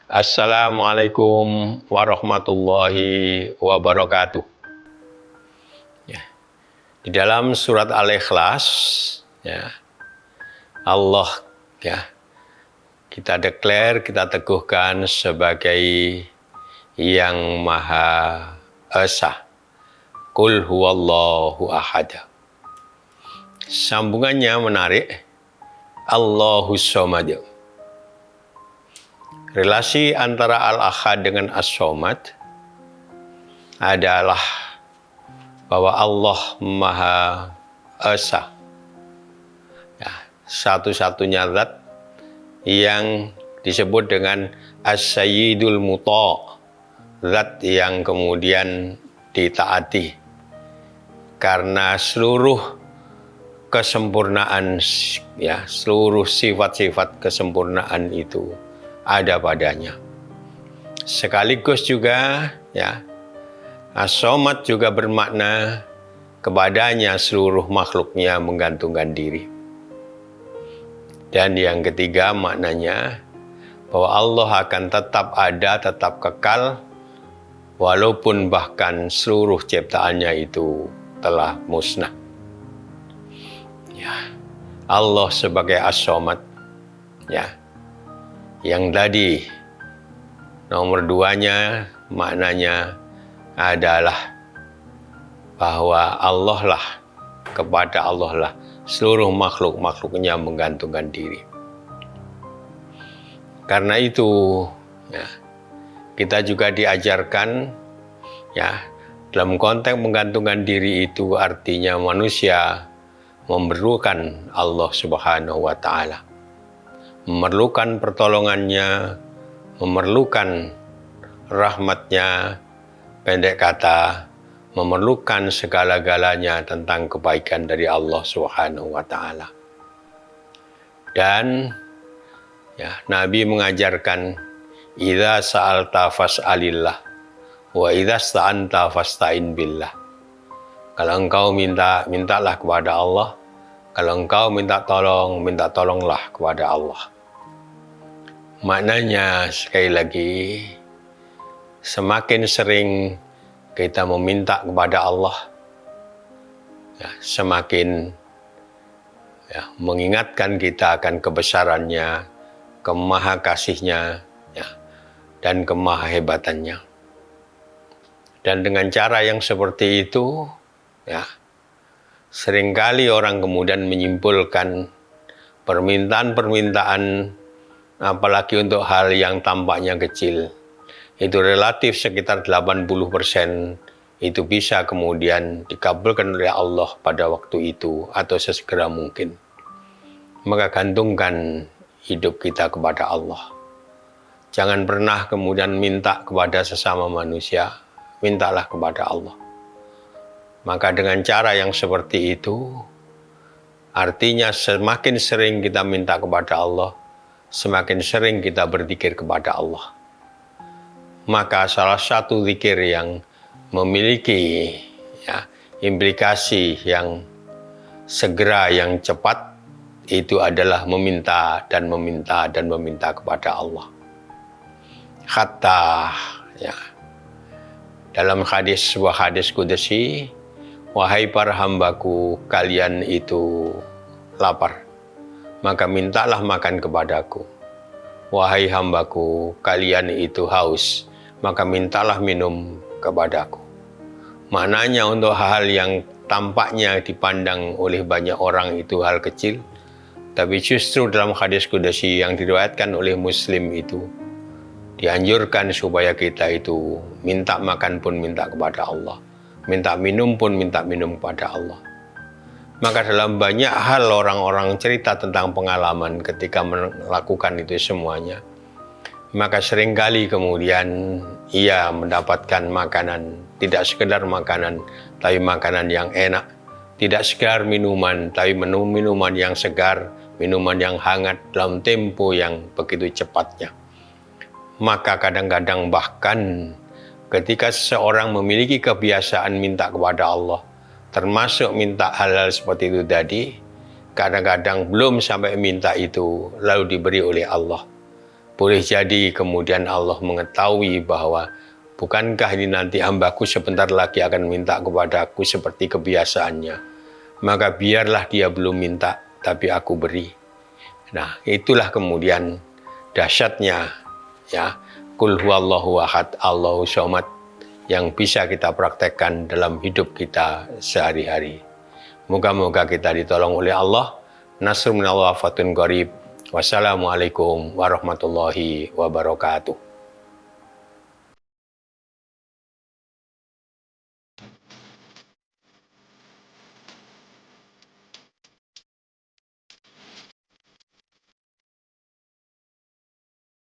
Assalamualaikum warahmatullahi wabarakatuh. Ya. Di dalam surat Al-Ikhlas, ya, Allah, ya, kita declare, kita teguhkan sebagai yang Maha Esa. Qul huwallahu ahad. Sambungannya menarik. Allahus Somad. Relasi antara Al-Ahad dengan As-Somad adalah bahwa Allah Maha Esa, ya, satu-satunya zat yang disebut dengan As-Sayyidul Muta', zat yang kemudian ditaati karena seluruh kesempurnaan, ya, seluruh sifat-sifat kesempurnaan itu ada padanya. Sekaligus juga, ya, As-Somad juga bermakna kepadanya seluruh makhluknya menggantungkan diri. Dan yang ketiga maknanya bahwa Allah akan tetap ada, tetap kekal, walaupun bahkan seluruh ciptaannya itu telah musnah. Ya, Allah sebagai As-Somad, ya, yang tadi nomor duanya maknanya adalah bahwa Allah lah, kepada Allah lah seluruh makhluknya menggantungkan diri. Karena itu, ya, kita juga diajarkan, ya, dalam konteks menggantungkan diri itu artinya manusia memerlukan Allah Subhanahu wa Ta'ala, memerlukan pertolongannya, memerlukan rahmatnya, pendek kata, memerlukan segala-galanya tentang kebaikan dari Allah Subhanahu wa Ta'ala. Dan, ya, Nabi mengajarkan, idza sa'alta fas'alillah wa idza sta'anta fasta'in billah. Kalau engkau minta, mintalah kepada Allah. Kalau engkau minta tolong, minta tolonglah kepada Allah. Maknanya sekali lagi, semakin sering kita meminta kepada Allah, ya, semakin, ya, mengingatkan kita akan kebesarannya, kemaha kasihnya, ya, dan kemaha hebatannya. Dan dengan cara yang seperti itu, ya, seringkali orang kemudian menyimpulkan permintaan-permintaan, apalagi untuk hal yang tampaknya kecil, itu relatif sekitar 80% itu bisa kemudian dikabulkan oleh Allah pada waktu itu atau sesegera mungkin. Maka gantungkan hidup kita kepada Allah. Jangan pernah kemudian minta kepada sesama manusia, mintalah kepada Allah. Maka dengan cara yang seperti itu, artinya semakin sering kita minta kepada Allah, semakin sering kita berzikir kepada Allah. Maka salah satu zikir yang memiliki, ya, implikasi yang segera, yang cepat, itu adalah meminta dan meminta dan meminta kepada Allah. Hatta, ya, dalam hadis, sebuah hadis qudsi, wahai para hambaku, kalian itu lapar, maka mintalah makan kepadaku. Wahai hambaku, kalian itu haus, maka mintalah minum kepadaku. Maknanya untuk hal yang tampaknya dipandang oleh banyak orang itu hal kecil, tapi justru dalam hadis qudsi yang diriwayatkan oleh Muslim itu, dianjurkan supaya kita itu minta makan pun minta kepada Allah, minta minum pun minta minum kepada Allah. Maka dalam banyak hal orang-orang cerita tentang pengalaman ketika melakukan itu semuanya, maka seringkali kemudian ia mendapatkan makanan, tidak sekedar makanan, tapi makanan yang enak, tidak sekedar minuman, tapi minuman yang segar, minuman yang hangat dalam tempo yang begitu cepatnya. Maka kadang-kadang bahkan ketika seseorang memiliki kebiasaan minta kepada Allah, termasuk minta hal-hal seperti itu tadi, kadang-kadang belum sampai minta itu lalu diberi oleh Allah, Boleh jadi kemudian Allah mengetahui bahwa bukankah ini nanti hambaku sebentar lagi akan minta kepadaku seperti kebiasaannya. Maka biarlah dia belum minta, tapi aku beri. Nah, itulah kemudian dahsyatnya ya, Qul huwallahu ahad, Allahu somad, yang bisa kita praktekkan dalam hidup kita sehari-hari. Moga-moga kita ditolong oleh Allah. Nasrun minallah fatun qarib. Wassalamualaikum warahmatullahi wabarakatuh.